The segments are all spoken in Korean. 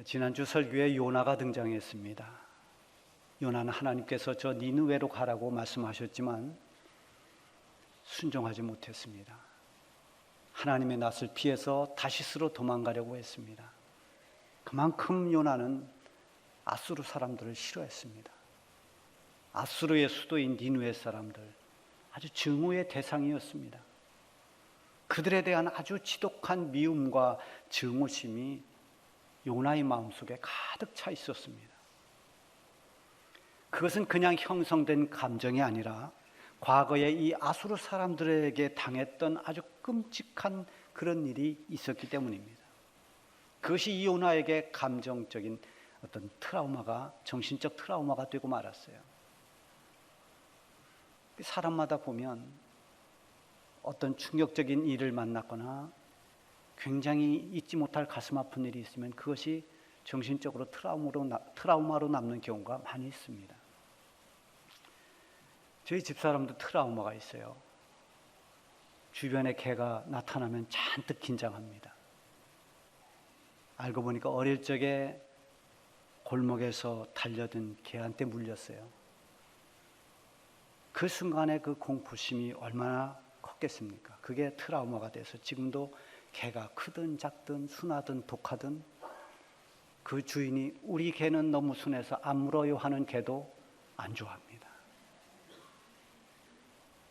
지난주 설교에 요나가 등장했습니다. 요나는 하나님께서 저 니느웨로 가라고 말씀하셨지만 순종하지 못했습니다. 하나님의 낯을 피해서 다시스로 도망가려고 했습니다. 그만큼 요나는 아수르 사람들을 싫어했습니다. 아수르의 수도인 니느웨 사람들, 아주 증오의 대상이었습니다. 그들에 대한 아주 지독한 미움과 증오심이 요나의 마음속에 가득 차 있었습니다. 그것은 그냥 형성된 감정이 아니라 과거에 이 아수르 사람들에게 당했던 아주 끔찍한 그런 일이 있었기 때문입니다. 그것이 이 요나에게 감정적인 어떤 트라우마가, 정신적 트라우마가 되고 말았어요. 사람마다 보면 어떤 충격적인 일을 만났거나 굉장히 잊지 못할 가슴 아픈 일이 있으면 그것이 정신적으로 트라우마로 남는 경우가 많이 있습니다. 저희 집사람도 트라우마가 있어요. 주변에 개가 나타나면 잔뜩 긴장합니다. 알고 보니까 어릴 적에 골목에서 달려든 개한테 물렸어요. 그 순간에 그 공포심이 얼마나 컸겠습니까? 그게 트라우마가 돼서 지금도 개가 크든 작든 순하든 독하든 그 주인이 우리 개는 너무 순해서 안 물어요 하는 개도 안 좋아합니다.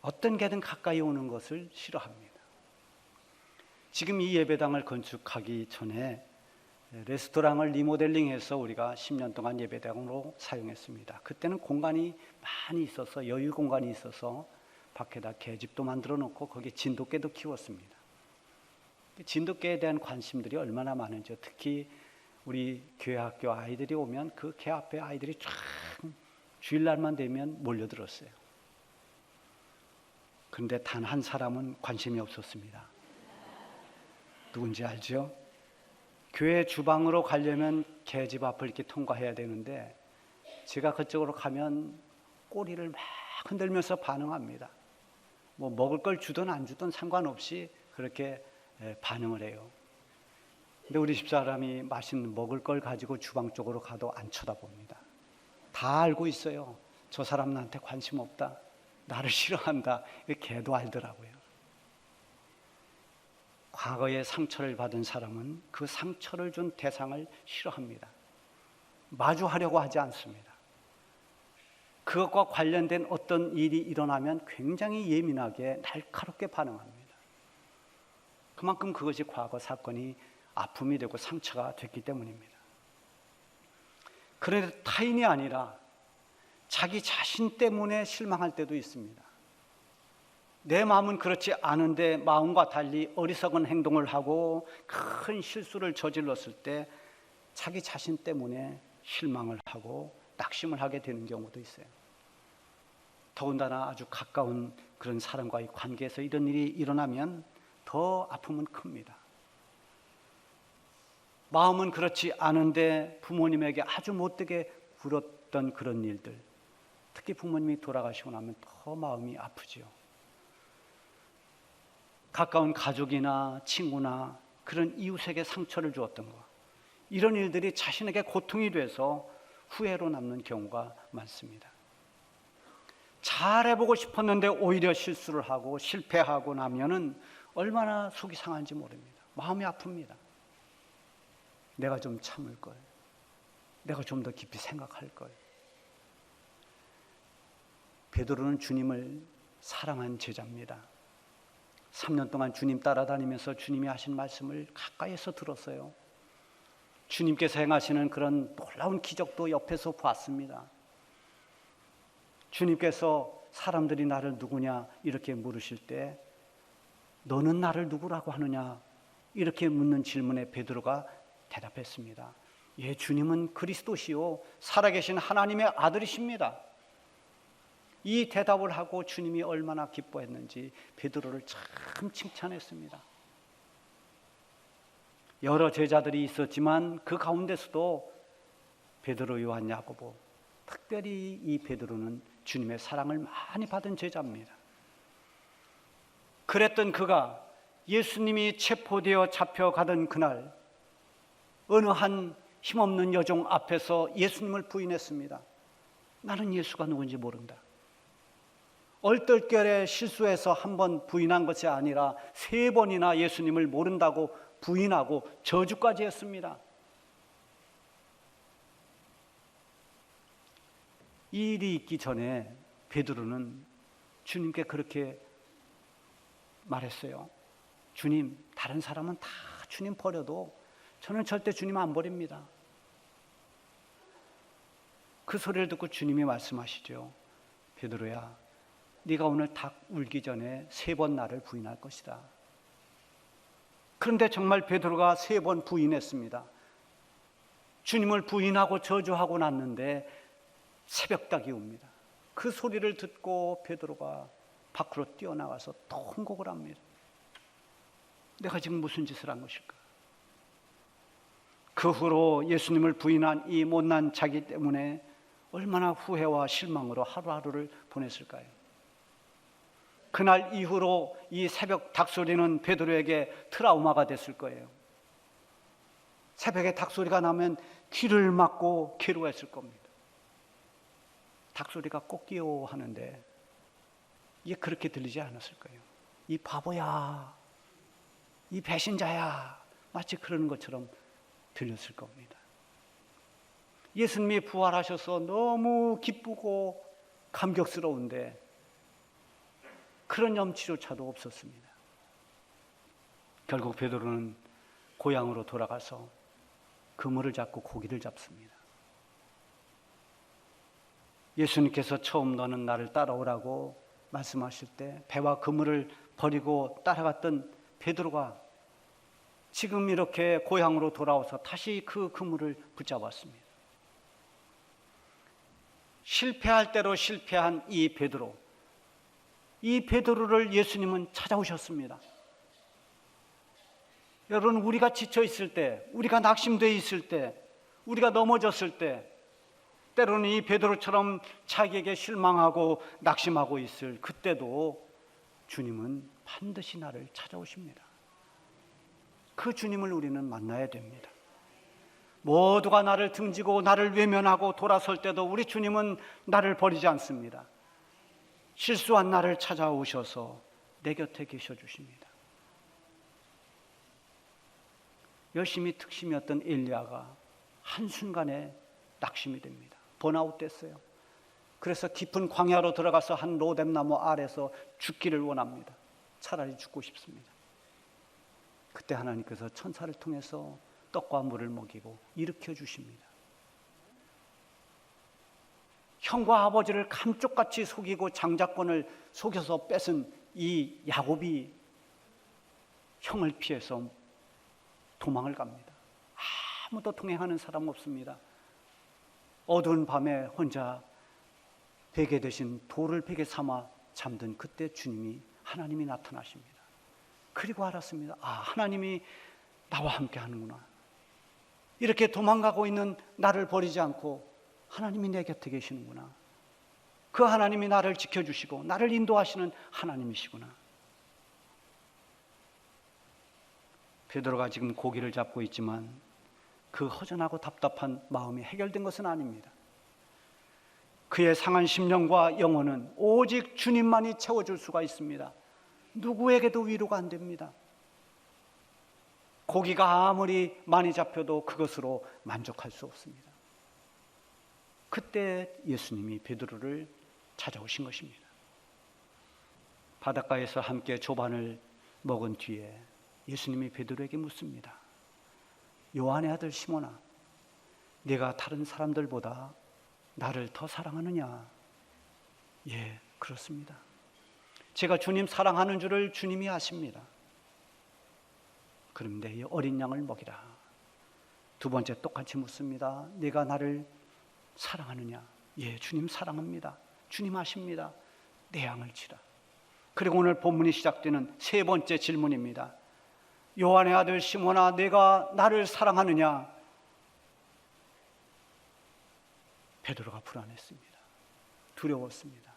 어떤 개든 가까이 오는 것을 싫어합니다. 지금 이 예배당을 건축하기 전에 레스토랑을 리모델링해서 우리가 10년 동안 예배당으로 사용했습니다. 그때는 공간이 많이 있어서, 여유 공간이 있어서 밖에다 개집도 만들어 놓고 거기에 진돗개도 키웠습니다. 진돗개에 대한 관심들이 얼마나 많은지, 특히 우리 교회 학교 아이들이 오면 그 개 앞에 아이들이 쫙 주일날만 되면 몰려들었어요. 그런데 단 한 사람은 관심이 없었습니다. 누군지 알죠? 교회 주방으로 가려면 개집 앞을 이렇게 통과해야 되는데 제가 그쪽으로 가면 꼬리를 막 흔들면서 반응합니다. 뭐 먹을 걸 주든 안 주든 상관없이 그렇게 반응을 해요. 근데 우리 집사람이 맛있는 먹을 걸 가지고 주방 쪽으로 가도 안 쳐다봅니다. 다 알고 있어요. 저 사람 나한테 관심 없다, 나를 싫어한다. 걔도 알더라고요. 과거에 상처를 받은 사람은 그 상처를 준 대상을 싫어합니다. 마주하려고 하지 않습니다. 그것과 관련된 어떤 일이 일어나면 굉장히 예민하게 날카롭게 반응합니다. 그만큼 그것이 과거 사건이 아픔이 되고 상처가 됐기 때문입니다. 그런데 타인이 아니라 자기 자신 때문에 실망할 때도 있습니다. 내 마음은 그렇지 않은데 마음과 달리 어리석은 행동을 하고 큰 실수를 저질렀을 때 자기 자신 때문에 실망을 하고 낙심을 하게 되는 경우도 있어요. 더군다나 아주 가까운 그런 사람과의 관계에서 이런 일이 일어나면 더 아픔은 큽니다. 마음은 그렇지 않은데 부모님에게 아주 못되게 굴었던 그런 일들, 특히 부모님이 돌아가시고 나면 더 마음이 아프지요. 가까운 가족이나 친구나 그런 이웃에게 상처를 주었던 것, 이런 일들이 자신에게 고통이 돼서 후회로 남는 경우가 많습니다. 잘해보고 싶었는데 오히려 실수를 하고 실패하고 나면은 얼마나 속이 상한지 모릅니다. 마음이 아픕니다. 내가 좀 참을 걸, 내가 좀 더 깊이 생각할 걸. 베드로는 주님을 사랑한 제자입니다. 3년 동안 주님 따라다니면서 주님이 하신 말씀을 가까이에서 들었어요. 주님께서 행하시는 그런 놀라운 기적도 옆에서 봤습니다. 주님께서 사람들이 나를 누구냐 이렇게 물으실 때 너는 나를 누구라고 하느냐 이렇게 묻는 질문에 베드로가 대답했습니다. 예, 주님은 그리스도시요 살아계신 하나님의 아들이십니다. 이 대답을 하고 주님이 얼마나 기뻐했는지 베드로를 참 칭찬했습니다. 여러 제자들이 있었지만 그 가운데서도 베드로, 요한, 야고보, 특별히 이 베드로는 주님의 사랑을 많이 받은 제자입니다. 그랬던 그가 예수님이 체포되어 잡혀가던 그날 어느 한 힘없는 여종 앞에서 예수님을 부인했습니다. 나는 예수가 누군지 모른다. 얼떨결에 실수해서 한 번 부인한 것이 아니라 3번이나 예수님을 모른다고 부인하고 저주까지 했습니다. 이 일이 있기 전에 베드로는 주님께 그렇게 말했어요. 주님, 다른 사람은 다 주님 버려도 저는 절대 주님 안 버립니다. 그 소리를 듣고 주님이 말씀하시죠. 베드로야, 네가 오늘 닭 울기 전에 3번 나를 부인할 것이다. 그런데 정말 베드로가 3번 부인했습니다. 주님을 부인하고 저주하고 났는데 새벽닭이 웁니다. 그 소리를 듣고 베드로가 밖으로 뛰어나가서 통곡을 합니다. 내가 지금 무슨 짓을 한 것일까? 그 후로 예수님을 부인한 이 못난 자기 때문에 얼마나 후회와 실망으로 하루하루를 보냈을까요? 그날 이후로 이 새벽 닭소리는 베드로에게 트라우마가 됐을 거예요. 새벽에 닭소리가 나면 귀를 막고 괴로워했을 겁니다. 닭소리가 꼭기요 하는데 이게 그렇게 들리지 않았을 거예요. 이 바보야, 이 배신자야, 마치 그러는 것처럼 들렸을 겁니다. 예수님이 부활하셔서 너무 기쁘고 감격스러운데 그런 염치조차도 없었습니다. 결국 베드로는 고향으로 돌아가서 그물을 잡고 고기를 잡습니다. 예수님께서 처음 너는 나를 따라오라고 말씀하실 때 배와 그물을 버리고 따라갔던 베드로가 지금 이렇게 고향으로 돌아와서 다시 그 그물을 붙잡았습니다. 실패할 대로 실패한 이 베드로를 예수님은 찾아오셨습니다. 여러분, 우리가 지쳐 있을 때, 우리가 낙심되어 있을 때, 우리가 넘어졌을 때, 때로는 이 베드로처럼 자기에게 실망하고 낙심하고 있을 그때도 주님은 반드시 나를 찾아오십니다. 그 주님을 우리는 만나야 됩니다. 모두가 나를 등지고 나를 외면하고 돌아설 때도 우리 주님은 나를 버리지 않습니다. 실수한 나를 찾아오셔서 내 곁에 계셔 주십니다. 열심히 특심이었던 엘리야가 한순간에 낙심이 됩니다. 번아웃 됐어요. 그래서 깊은 광야로 들어가서 한 로뎀나무 아래서 죽기를 원합니다. 차라리 죽고 싶습니다. 그때 하나님께서 천사를 통해서 떡과 물을 먹이고 일으켜 주십니다. 형과 아버지를 감쪽같이 속이고 장자권을 속여서 뺏은 이 야곱이 형을 피해서 도망을 갑니다. 아무도 동행하는 사람 없습니다. 어두운 밤에 혼자 베개 대신 돌을 베개 삼아 잠든 그때 하나님이 나타나십니다. 그리고 알았습니다. 하나님이 나와 함께 하는구나. 이렇게 도망가고 있는 나를 버리지 않고 하나님이 내 곁에 계시는구나. 그 하나님이 나를 지켜주시고 나를 인도하시는 하나님이시구나. 베드로가 지금 고기를 잡고 있지만 그 허전하고 답답한 마음이 해결된 것은 아닙니다. 그의 상한 심령과 영혼은 오직 주님만이 채워줄 수가 있습니다. 누구에게도 위로가 안 됩니다. 고기가 아무리 많이 잡혀도 그것으로 만족할 수 없습니다. 그때 예수님이 베드로를 찾아오신 것입니다. 바닷가에서 함께 조반을 먹은 뒤에 예수님이 베드로에게 묻습니다. 요한의 아들 시몬아, 네가 다른 사람들보다 나를 더 사랑하느냐? 예, 그렇습니다. 제가 주님 사랑하는 줄을 주님이 아십니다. 그럼 내 어린 양을 먹이라. 두 번째 똑같이 묻습니다. 네가 나를 사랑하느냐? 예, 주님 사랑합니다. 주님 아십니다. 내 양을 치라. 그리고 오늘 본문이 시작되는 세 번째 질문입니다. 요한의 아들 시몬아, 내가 나를 사랑하느냐? 베드로가 불안했습니다. 두려웠습니다.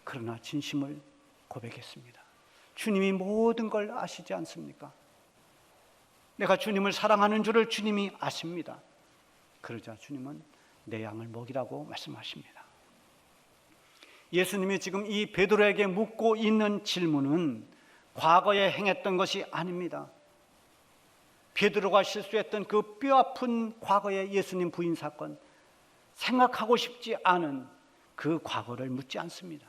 그러나 진심을 고백했습니다. 주님이 모든 걸 아시지 않습니까? 내가 주님을 사랑하는 줄을 주님이 아십니다. 그러자 주님은 내 양을 먹이라고 말씀하십니다. 예수님이 지금 이 베드로에게 묻고 있는 질문은 과거에 행했던 것이 아닙니다. 베드로가 실수했던 그 뼈아픈 과거의 예수님 부인 사건, 생각하고 싶지 않은 그 과거를 묻지 않습니다.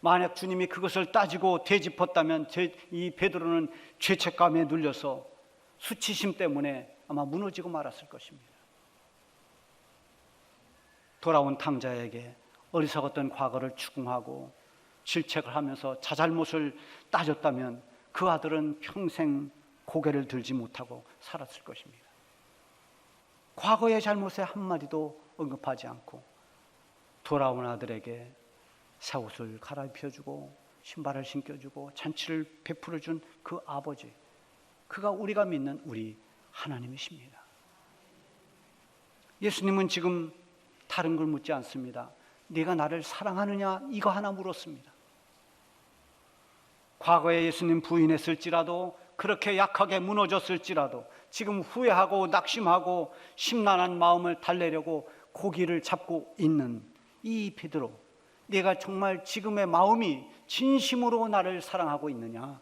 만약 주님이 그것을 따지고 되짚었다면 이 베드로는 죄책감에 눌려서 수치심 때문에 아마 무너지고 말았을 것입니다. 돌아온 탕자에게 어리석었던 과거를 추궁하고 질책을 하면서 자잘못을 따졌다면 그 아들은 평생 고개를 들지 못하고 살았을 것입니다. 과거의 잘못에 한마디도 언급하지 않고 돌아온 아들에게 새 옷을 갈아입혀주고 신발을 신겨주고 잔치를 베풀어준 그 아버지, 그가 우리가 믿는 우리 하나님이십니다. 예수님은 지금 다른 걸 묻지 않습니다. 네가 나를 사랑하느냐, 이거 하나 물었습니다. 과거에 예수님 부인했을지라도, 그렇게 약하게 무너졌을지라도 지금 후회하고 낙심하고 심란한 마음을 달래려고 고기를 잡고 있는 이 베드로, 네가 정말 지금의 마음이 진심으로 나를 사랑하고 있느냐,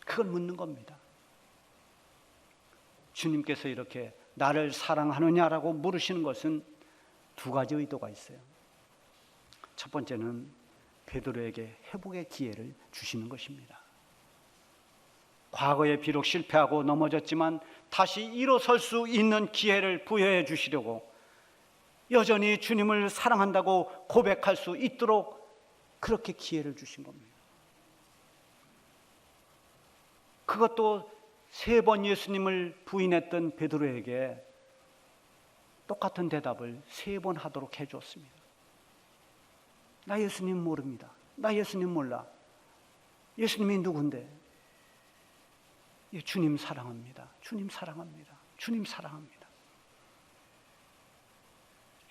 그걸 묻는 겁니다. 주님께서 이렇게 나를 사랑하느냐라고 물으시는 것은 두 가지 의도가 있어요. 첫 번째는 베드로에게 회복의 기회를 주시는 것입니다. 과거에 비록 실패하고 넘어졌지만 다시 일어설 수 있는 기회를 부여해 주시려고 여전히 주님을 사랑한다고 고백할 수 있도록 그렇게 기회를 주신 겁니다. 그것도 3번 예수님을 부인했던 베드로에게 똑같은 대답을 3번 하도록 해줬습니다. 나 예수님 모릅니다. 나 예수님 몰라. 예수님이 누군데? 주님 사랑합니다. 주님 사랑합니다. 주님 사랑합니다.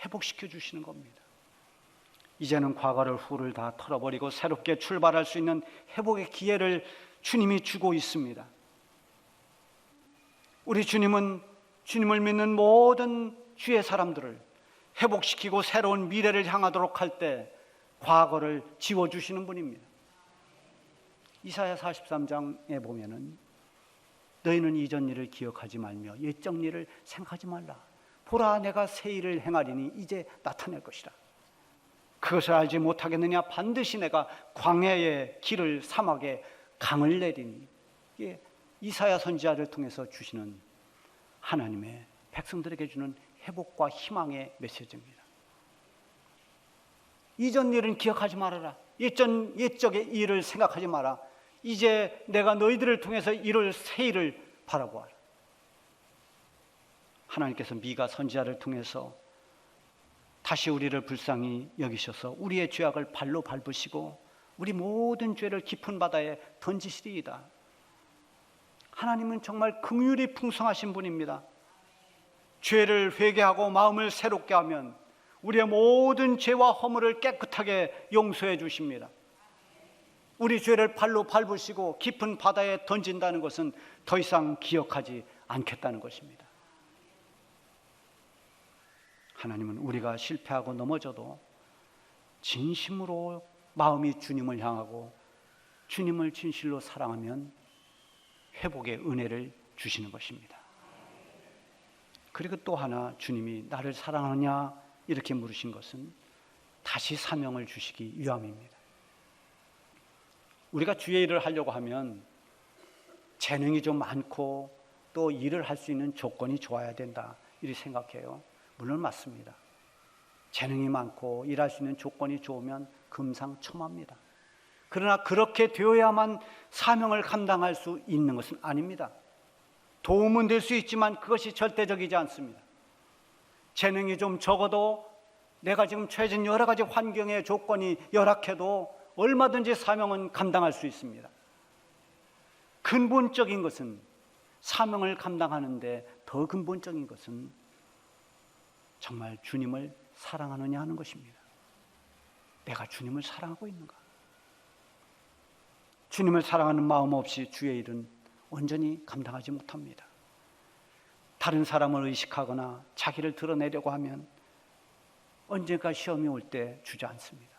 회복시켜 주시는 겁니다. 이제는 과거를 후를 다 털어버리고 새롭게 출발할 수 있는 회복의 기회를 주님이 주고 있습니다. 우리 주님은 주님을 믿는 모든 주의 사람들을 회복시키고 새로운 미래를 향하도록 할 때 과거를 지워주시는 분입니다. 이사야 43장에 보면은 너희는 이전 일을 기억하지 말며 옛적 일을 생각하지 말라. 보라, 내가 새 일을 행하리니 이제 나타낼 것이라. 그것을 알지 못하겠느냐? 반드시 내가 광야의 길을 사막에 강을 내리니. 이게 이사야 선지자를 통해서 주시는 하나님의 백성들에게 주는 회복과 희망의 메시지입니다. 이전 일은 기억하지 말아라. 옛적의 일을 생각하지 마라. 이제 내가 너희들을 통해서 이룰 새 일을 바라보아라. 하나님께서 미가 선지자를 통해서 다시 우리를 불쌍히 여기셔서 우리의 죄악을 발로 밟으시고 우리 모든 죄를 깊은 바다에 던지시리이다. 하나님은 정말 긍휼이 풍성하신 분입니다. 죄를 회개하고 마음을 새롭게 하면 우리의 모든 죄와 허물을 깨끗하게 용서해 주십니다. 우리 죄를 발로 밟으시고 깊은 바다에 던진다는 것은 더 이상 기억하지 않겠다는 것입니다. 하나님은 우리가 실패하고 넘어져도 진심으로 마음이 주님을 향하고 주님을 진실로 사랑하면 회복의 은혜를 주시는 것입니다. 그리고 또 하나, 주님이 나를 사랑하느냐 이렇게 물으신 것은 다시 사명을 주시기 위함입니다. 우리가 주의 일을 하려고 하면 재능이 좀 많고 또 일을 할 수 있는 조건이 좋아야 된다, 이렇게 생각해요. 물론 맞습니다. 재능이 많고 일할 수 있는 조건이 좋으면 금상첨화입니다. 그러나 그렇게 되어야만 사명을 감당할 수 있는 것은 아닙니다. 도움은 될 수 있지만 그것이 절대적이지 않습니다. 재능이 좀 적어도 내가 지금 처해진 여러 가지 환경의 조건이 열악해도 얼마든지 사명은 감당할 수 있습니다. 근본적인 것은, 사명을 감당하는데 더 근본적인 것은 정말 주님을 사랑하느냐 하는 것입니다. 내가 주님을 사랑하고 있는가? 주님을 사랑하는 마음 없이 주의 일은 온전히 감당하지 못합니다. 다른 사람을 의식하거나 자기를 드러내려고 하면 언젠가 시험이 올 때 주저앉습니다.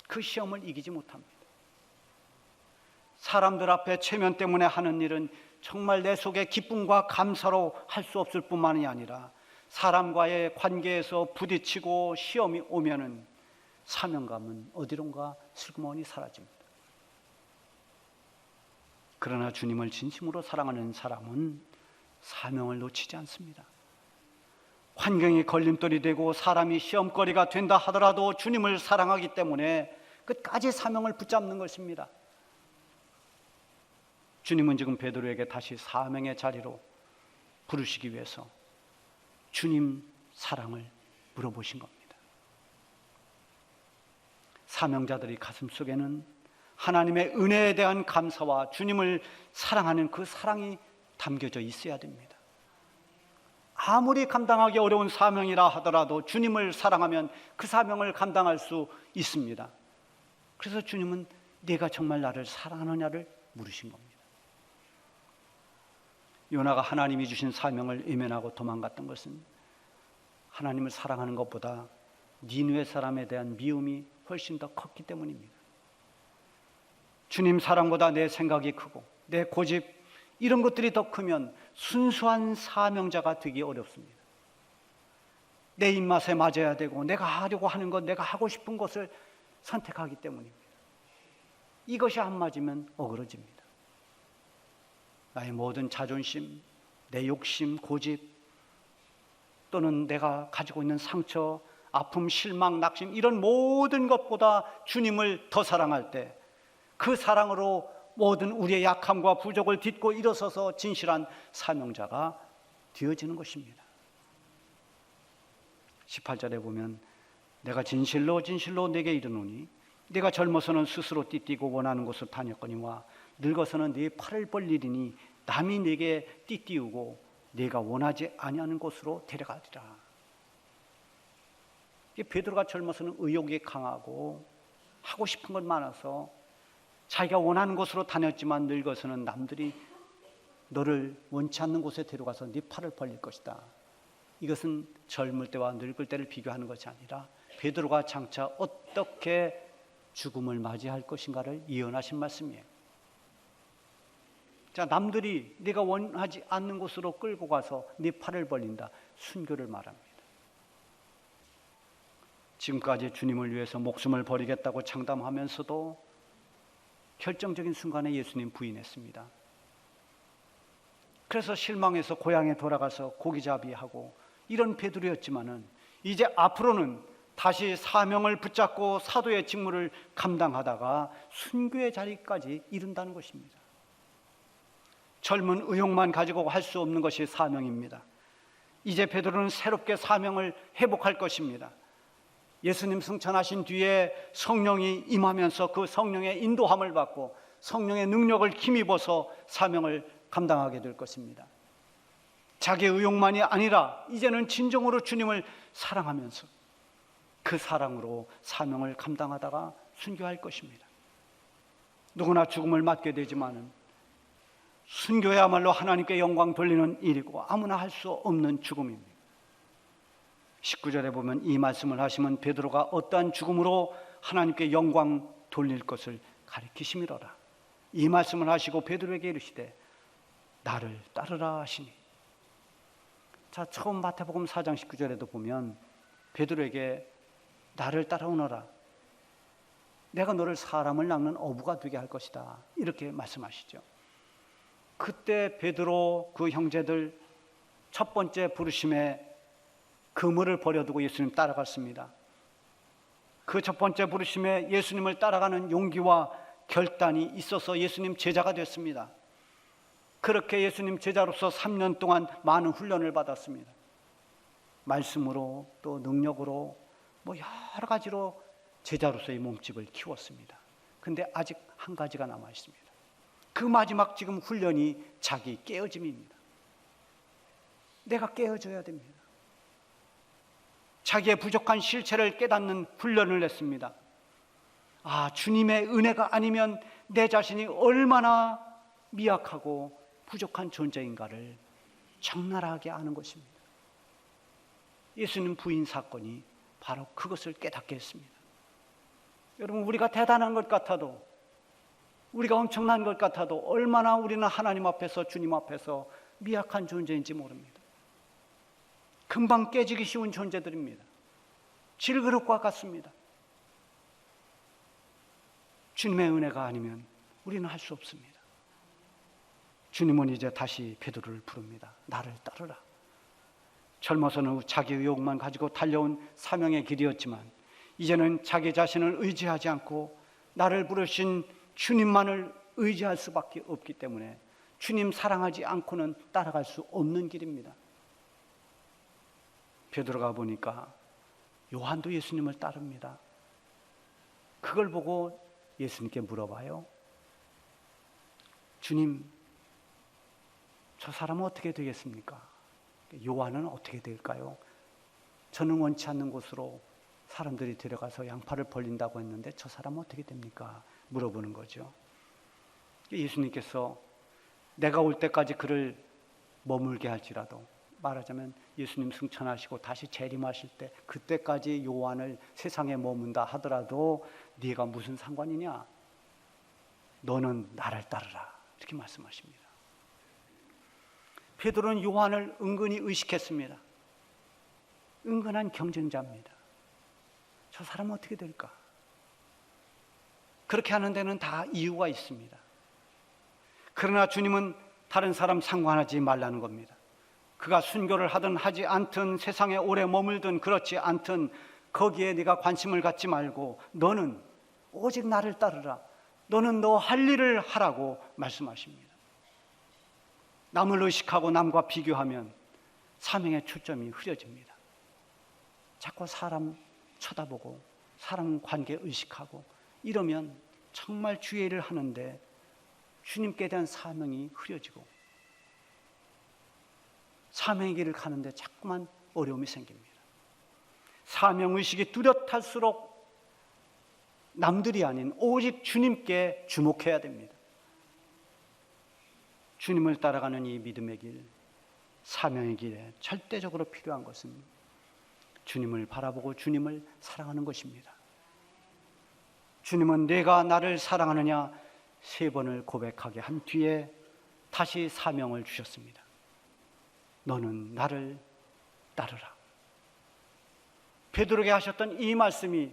그 시험을 이기지 못합니다. 사람들 앞에 체면 때문에 하는 일은 정말 내 속에 기쁨과 감사로 할 수 없을 뿐만이 아니라 사람과의 관계에서 부딪히고 시험이 오면은 사명감은 어디론가 슬그머니 사라집니다. 그러나 주님을 진심으로 사랑하는 사람은 사명을 놓치지 않습니다. 환경이 걸림돌이 되고 사람이 시험거리가 된다 하더라도 주님을 사랑하기 때문에 끝까지 사명을 붙잡는 것입니다. 주님은 지금 베드로에게 다시 사명의 자리로 부르시기 위해서 주님 사랑을 물어보신 겁니다. 사명자들이 가슴속에는 하나님의 은혜에 대한 감사와 주님을 사랑하는 그 사랑이 담겨져 있어야 됩니다. 아무리 감당하기 어려운 사명이라 하더라도 주님을 사랑하면 그 사명을 감당할 수 있습니다. 그래서 주님은 네가 정말 나를 사랑하느냐를 물으신 겁니다. 요나가 하나님이 주신 사명을 외면하고 도망갔던 것은 하나님을 사랑하는 것보다 니느웨 사람에 대한 미움이 훨씬 더 컸기 때문입니다. 주님 사랑보다 내 생각이 크고 내 고집 이런 것들이 더 크면 순수한 사명자가 되기 어렵습니다. 내 입맛에 맞아야 되고 내가 하려고 하는 것, 내가 하고 싶은 것을 선택하기 때문입니다. 이것이 안 맞으면 어그러집니다. 나의 모든 자존심, 내 욕심, 고집 또는 내가 가지고 있는 상처, 아픔, 실망, 낙심 이런 모든 것보다 주님을 더 사랑할 때 그 사랑으로 모든 우리의 약함과 부족을 딛고 일어서서 진실한 사명자가 되어지는 것입니다. 18절에 보면 내가 진실로 진실로 네게 이르노니 네가 젊어서는 스스로 띠띠고 원하는 곳을 다녔거니와 늙어서는 네 팔을 벌리리니 남이 네게 띠띠우고 네가 원하지 아니하는 곳으로 데려가리라. 베드로가 젊어서는 의욕이 강하고 하고 싶은 것 많아서 자기가 원하는 곳으로 다녔지만 늙어서는 남들이 너를 원치 않는 곳에 데려가서 네 팔을 벌릴 것이다. 이것은 젊을 때와 늙을 때를 비교하는 것이 아니라 베드로가 장차 어떻게 죽음을 맞이할 것인가를 예언하신 말씀이에요. 자, 남들이 네가 원하지 않는 곳으로 끌고 가서 네 팔을 벌린다. 순교를 말합니다. 지금까지 주님을 위해서 목숨을 버리겠다고 장담하면서도 결정적인 순간에 예수님 부인했습니다. 그래서 실망해서 고향에 돌아가서 고기잡이하고 이런 베드로였지만은 이제 앞으로는 다시 사명을 붙잡고 사도의 직무를 감당하다가 순교의 자리까지 이른다는 것입니다. 젊은 의욕만 가지고 할 수 없는 것이 사명입니다. 이제 베드로는 새롭게 사명을 회복할 것입니다. 예수님 승천하신 뒤에 성령이 임하면서 그 성령의 인도함을 받고 성령의 능력을 힘입어서 사명을 감당하게 될 것입니다. 자기의 의욕만이 아니라 이제는 진정으로 주님을 사랑하면서 그 사랑으로 사명을 감당하다가 순교할 것입니다. 누구나 죽음을 맞게 되지만은 순교야말로 하나님께 영광 돌리는 일이고 아무나 할 수 없는 죽음입니다. 19절에 보면 이 말씀을 하시면 베드로가 어떠한 죽음으로 하나님께 영광 돌릴 것을 가리키심이로라. 이 말씀을 하시고 베드로에게 이르시되 나를 따르라 하시니. 자, 처음 마태복음 4장 19절에도 보면 베드로에게 나를 따라오너라. 내가 너를 사람을 낚는 어부가 되게 할 것이다. 이렇게 말씀하시죠. 그때 베드로 그 형제들 첫 번째 부르심에 그물을 버려두고 예수님 따라갔습니다. 그 첫 번째 부르심에 예수님을 따라가는 용기와 결단이 있어서 예수님 제자가 됐습니다. 그렇게 예수님 제자로서 3년 동안 많은 훈련을 받았습니다. 말씀으로 또 능력으로 여러 가지로 제자로서의 몸집을 키웠습니다. 근데 아직 한 가지가 남아 있습니다. 그 마지막 지금 훈련이 자기 깨어짐입니다. 내가 깨어져야 됩니다. 자기의 부족한 실체를 깨닫는 훈련을 했습니다. 아, 주님의 은혜가 아니면 내 자신이 얼마나 미약하고 부족한 존재인가를 적나라하게 아는 것입니다. 예수님 부인 사건이 바로 그것을 깨닫게 했습니다. 여러분, 우리가 대단한 것 같아도, 우리가 엄청난 것 같아도 얼마나 우리는 하나님 앞에서, 주님 앞에서 미약한 존재인지 모릅니다. 금방 깨지기 쉬운 존재들입니다. 질그릇과 같습니다. 주님의 은혜가 아니면 우리는 할 수 없습니다. 주님은 이제 다시 베드로를 부릅니다. 나를 따르라. 젊어서는 자기 의욕만 가지고 달려온 사명의 길이었지만 이제는 자기 자신을 의지하지 않고 나를 부르신 주님만을 의지할 수밖에 없기 때문에 주님 사랑하지 않고는 따라갈 수 없는 길입니다. 베드로가 보니까 요한도 예수님을 따릅니다. 그걸 보고 예수님께 물어봐요. 주님, 저 사람은 어떻게 되겠습니까? 요한은 어떻게 될까요? 저는 원치 않는 곳으로 사람들이 데려가서 양팔을 벌린다고 했는데 저 사람은 어떻게 됩니까? 물어보는 거죠. 예수님께서 내가 올 때까지 그를 머물게 할지라도, 말하자면 예수님 승천하시고 다시 재림하실 때 그때까지 요한을 세상에 머문다 하더라도 네가 무슨 상관이냐? 너는 나를 따르라. 이렇게 말씀하십니다. 베드로는 요한을 은근히 의식했습니다. 은근한 경쟁자입니다. 저 사람은 어떻게 될까? 그렇게 하는 데는 다 이유가 있습니다. 그러나 주님은 다른 사람 상관하지 말라는 겁니다. 그가 순교를 하든 하지 않든 세상에 오래 머물든 그렇지 않든 거기에 네가 관심을 갖지 말고 너는 오직 나를 따르라. 너는 너 할 일을 하라고 말씀하십니다. 남을 의식하고 남과 비교하면 사명의 초점이 흐려집니다. 자꾸 사람 쳐다보고 사람 관계 의식하고 이러면 정말 주의 일을 하는데 주님께 대한 사명이 흐려지고 사명의 길을 가는데 자꾸만 어려움이 생깁니다. 사명의식이 뚜렷할수록 남들이 아닌 오직 주님께 주목해야 됩니다. 주님을 따라가는 이 믿음의 길, 사명의 길에 절대적으로 필요한 것은 주님을 바라보고 주님을 사랑하는 것입니다. 주님은 내가 나를 사랑하느냐 3번을 고백하게 한 뒤에 다시 사명을 주셨습니다. 너는 나를 따르라. 베드로에게 하셨던 이 말씀이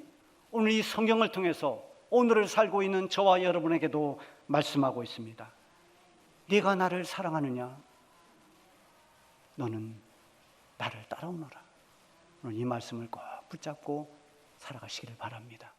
오늘 이 성경을 통해서 오늘을 살고 있는 저와 여러분에게도 말씀하고 있습니다. 네가 나를 사랑하느냐? 너는 나를 따라오너라. 오늘 이 말씀을 꼭 붙잡고 살아가시기를 바랍니다.